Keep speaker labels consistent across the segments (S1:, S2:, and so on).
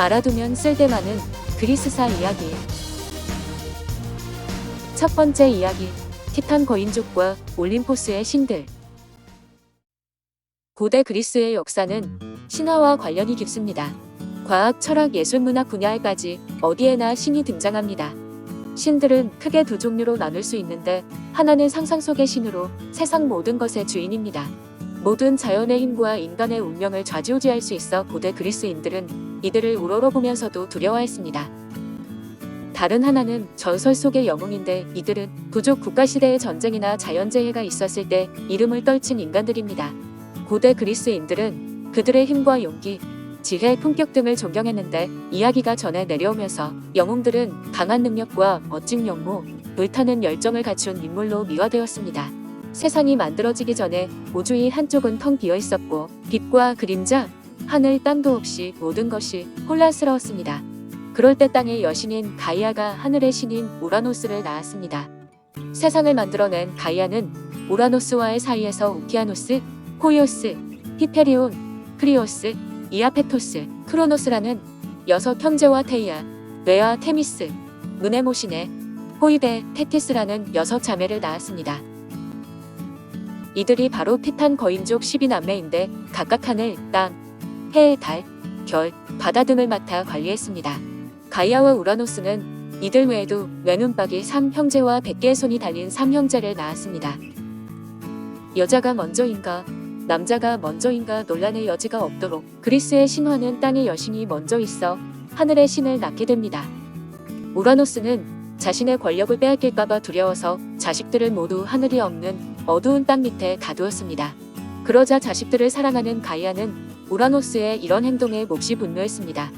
S1: 알아두면 쓸데많은 그리스사 이야기. 첫 번째 이야기, 티탄 거인족과 올림포스의 신들. 고대 그리스의 역사는 신화와 관련이 깊습니다. 과학, 철학, 예술, 문학 분야에까지 어디에나 신이 등장합니다. 신들은 크게 두 종류로 나눌 수 있는데, 하나는 상상 속의 신으로 세상 모든 것의 주인입니다. 모든 자연의 힘과 인간의 운명을 좌지우지할 수 있어 고대 그리스인들은 이들을 우러러보면서도 두려워했습니다. 다른 하나는 전설 속의 영웅인데, 이들은 부족 국가시대의 전쟁이나 자연재해가 있었을 때 이름을 떨친 인간들입니다. 고대 그리스인들은 그들의 힘과 용기, 지혜, 품격 등을 존경했는데, 이야기가 전해 내려오면서 영웅들은 강한 능력과 멋진 용모, 불타는 열정을 갖춘 인물로 미화되었습니다. 세상이 만들어지기 전에 우주의 한쪽은 텅 비어 있었고, 빛과 그림자, 하늘, 땅도 없이 모든 것이 혼란스러웠습니다. 그럴 때 땅의 여신인 가이아가 하늘의 신인 우라노스를 낳았습니다. 세상을 만들어낸 가이아는 우라노스와의 사이에서 우키아노스, 포이오스, 히페리온, 크리오스, 이아페토스, 크로노스라는 6 형제와 테이아, 레아, 테미스, 무네모시네, 호이데, 테티스라는 6 자매를 낳았습니다. 이들이 바로 티탄 거인족 12남매인데 각각 하늘, 땅, 해, 달, 결, 바다 등을 맡아 관리했습니다. 가이아와 우라노스는 이들 외에도 외눈박이 3형제와 100개의 손이 달린 3형제를 낳았습니다. 여자가 먼저인가, 남자가 먼저인가 논란의 여지가 없도록 그리스의 신화는 땅의 여신이 먼저 있어 하늘의 신을 낳게 됩니다. 우라노스는 자신의 권력을 빼앗길까봐 두려워서 자식들을 모두 하늘이 없는 어두운 땅 밑에 가두었습니다. 그러자 자식들을 사랑하는 가이아는 우라노스의 이런 행동에 몹시 분노했습니다.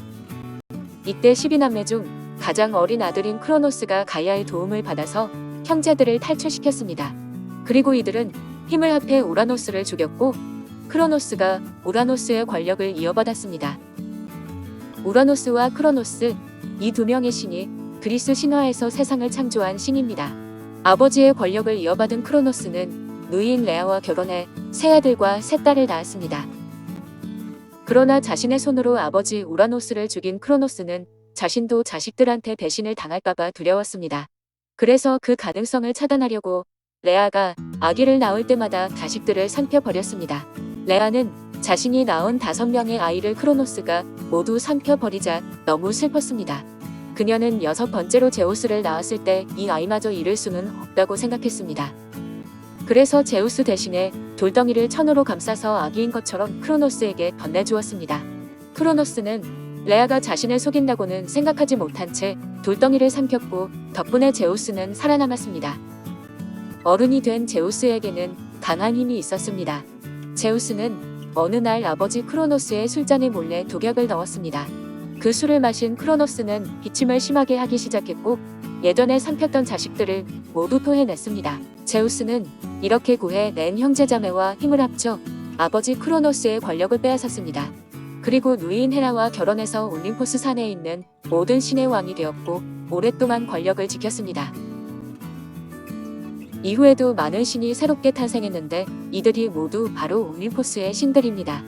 S1: 이때 12남매 중 가장 어린 아들인 크로노스가 가이아의 도움을 받아서 형제들을 탈출시켰습니다. 그리고 이들은 힘을 합해 우라노스를 죽였고, 크로노스가 우라노스의 권력을 이어받았습니다. 우라노스와 크로노스, 이 2명의 신이 그리스 신화에서 세상을 창조한 신입니다. 아버지의 권력을 이어받은 크로노스는 누이인 레아와 결혼해 3아들과 3딸을 낳았습니다. 그러나 자신의 손으로 아버지 우라노스를 죽인 크로노스는 자신도 자식들한테 배신을 당할까봐 두려웠습니다. 그래서 그 가능성을 차단하려고 레아가 아기를 낳을 때마다 자식들을 삼켜버렸습니다. 레아는 자신이 낳은 5명의 아이를 크로노스가 모두 삼켜버리자 너무 슬펐습니다. 그녀는 6번째로 제우스를 낳았을 때 이 아이마저 잃을 수는 없다고 생각했습니다. 그래서 제우스 대신에 돌덩이를 천으로 감싸서 아기인 것처럼 크로노스에게 건네주었습니다. 크로노스는 레아가 자신을 속인다고는 생각하지 못한 채 돌덩이를 삼켰고, 덕분에 제우스는 살아남았습니다. 어른이 된 제우스에게는 강한 힘이 있었습니다. 제우스는 어느 날 아버지 크로노스의 술잔에 몰래 독약을 넣었습니다. 그 술을 마신 크로노스는 기침을 심하게 하기 시작했고, 예전에 삼켰던 자식들을 모두 토해냈습니다. 제우스는 이렇게 구해낸 형제자매와 힘을 합쳐 아버지 크로노스의 권력을 빼앗았습니다. 그리고 누이인 헤라와 결혼해서 올림포스 산에 있는 모든 신의 왕이 되었고, 오랫동안 권력을 지켰습니다. 이후에도 많은 신이 새롭게 탄생했는데, 이들이 모두 바로 올림포스의 신들입니다.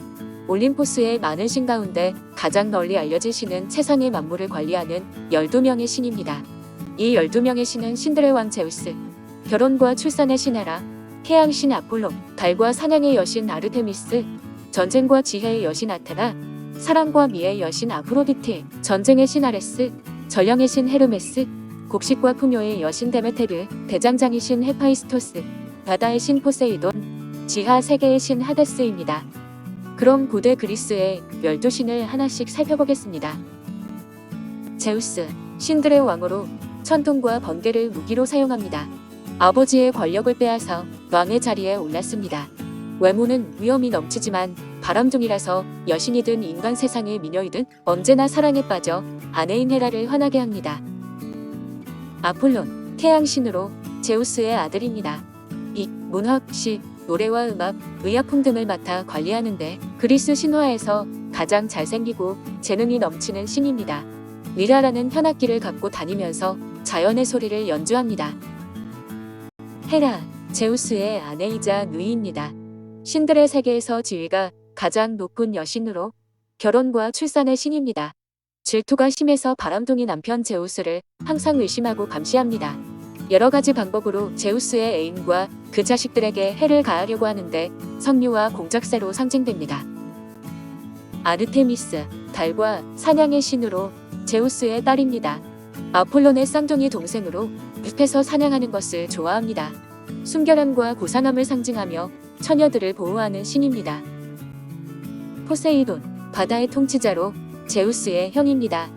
S1: 올림포스의 많은 신 가운데 가장 널리 알려진 신은 세상의 만물을 관리하는 12명의 신입니다. 이 12명의 신은 신들의 왕 제우스, 결혼과 출산의 신 헤라, 태양신 아폴로, 달과 사냥의 여신 아르테미스, 전쟁과 지혜의 여신 아테나, 사랑과 미의 여신 아프로디테, 전쟁의 신 아레스, 전령의 신 헤르메스, 곡식과 풍요의 여신 데메테르, 대장장이 신 헤파이스토스, 바다의 신 포세이돈, 지하 세계의 신 하데스입니다. 그럼 고대 그리스의 12신을 하나씩 살펴보겠습니다. 제우스, 신들의 왕으로 천둥과 번개를 무기로 사용합니다. 아버지의 권력을 빼앗아 왕의 자리에 올랐습니다. 외모는 위험이 넘치지만 바람둥이라서 여신이든 인간 세상의 미녀이든 언제나 사랑에 빠져 아내인 헤라를 화나게 합니다. 아폴론, 태양신으로 제우스의 아들입니다. 빛, 문학, 시, 노래와 음악, 의약품 등을 맡아 관리하는데 그리스 신화에서 가장 잘생기고 재능이 넘치는 신입니다. 리라라는 현악기를 갖고 다니면서 자연의 소리를 연주합니다. 헤라, 제우스의 아내이자 누이입니다. 신들의 세계에서 지위가 가장 높은 여신으로 결혼과 출산의 신입니다. 질투가 심해서 바람둥이 남편 제우스를 항상 의심하고 감시합니다. 여러 가지 방법으로 제우스의 애인과 그 자식들에게 해를 가하려고 하는데 석류와 공작새로 상징됩니다. 아르테미스, 달과 사냥의 신으로 제우스의 딸입니다. 아폴론의 쌍둥이 동생으로 늪에서 사냥하는 것을 좋아합니다. 순결함과 고상함을 상징하며 처녀들을 보호하는 신입니다. 포세이돈, 바다의 통치자로 제우스의 형입니다.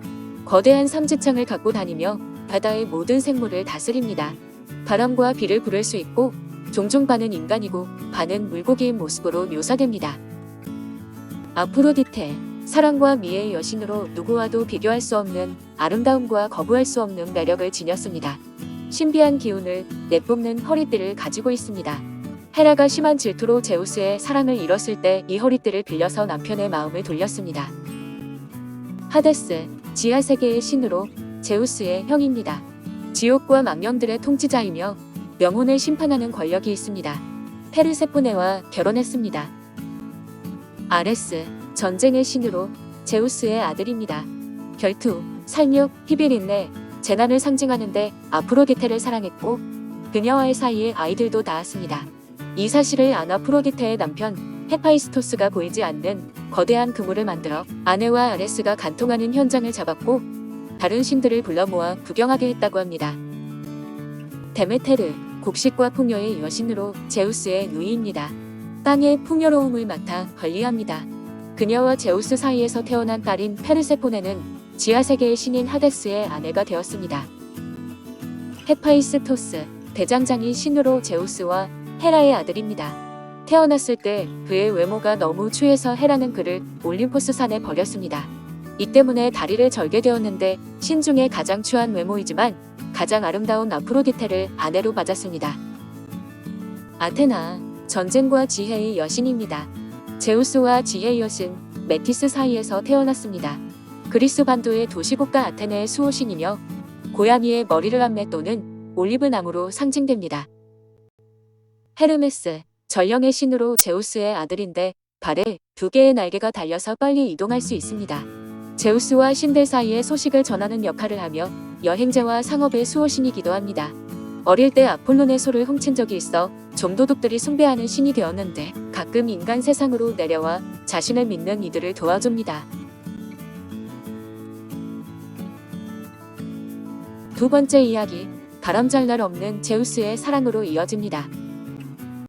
S1: 거대한 삼지창을 갖고 다니며 바다의 모든 생물을 다스립니다. 바람과 비를 부를 수 있고 종종 반은 인간이고 반은 물고기인 모습으로 묘사됩니다. 아프로디테, 사랑과 미의 여신으로 누구와도 비교할 수 없는 아름다움과 거부할 수 없는 매력을 지녔습니다. 신비한 기운을 내뿜는 허리띠를 가지고 있습니다. 헤라가 심한 질투로 제우스의 사랑을 잃었을 때 이 허리띠를 빌려서 남편의 마음을 돌렸습니다. 하데스, 지하 세계의 신으로 제우스의 형입니다. 지옥과 망령들의 통치자이며 영혼을 심판하는 권력이 있습니다. 페르세포네와 결혼했습니다. 아레스, 전쟁의 신으로 제우스의 아들입니다. 결투, 살육, 히비린내, 재난을 상징하는데 아프로디테를 사랑했고 그녀와의 사이에 아이들도 낳았습니다. 이 사실을 안 아프로디테의 남편 헤파이스토스가 보이지 않는 거대한 그물을 만들어 아내와 아레스가 간통하는 현장을 잡았고 다른 신들을 불러 모아 구경하게 했다고 합니다. 데메테르, 곡식과 풍요의 여신으로 제우스의 누이입니다. 땅의 풍요로움을 맡아 관리합니다. 그녀와 제우스 사이에서 태어난 딸인 페르세포네는 지하세계의 신인 하데스의 아내가 되었습니다. 헤파이스토스, 대장장이 신으로 제우스와 헤라의 아들입니다. 태어났을 때 그의 외모가 너무 추해서 헤라는 그를 올림포스 산에 버렸습니다. 이 때문에 다리를 절게 되었는데 신 중에 가장 추한 외모이지만 가장 아름다운 아프로디테를 아내로 맞았습니다. 아테나, 전쟁과 지혜의 여신입니다. 제우스와 지혜의 여신 메티스 사이에서 태어났습니다. 그리스 반도의 도시국가 아테네의 수호신이며 고양이의 머리를 안매 또는 올리브 나무로 상징됩니다. 헤르메스, 전령의 신으로 제우스의 아들인데 발에 2개의 날개가 달려서 빨리 이동할 수 있습니다. 제우스와 신들 사이의 소식을 전하는 역할을 하며 여행자와 상업의 수호신이기도 합니다. 어릴 때 아폴론의 소를 훔친 적이 있어 좀도둑들이 숭배하는 신이 되었는데 가끔 인간 세상으로 내려와 자신을 믿는 이들을 도와줍니다. 두 번째 이야기, 바람잘 날 없는 제우스의 사랑으로 이어집니다.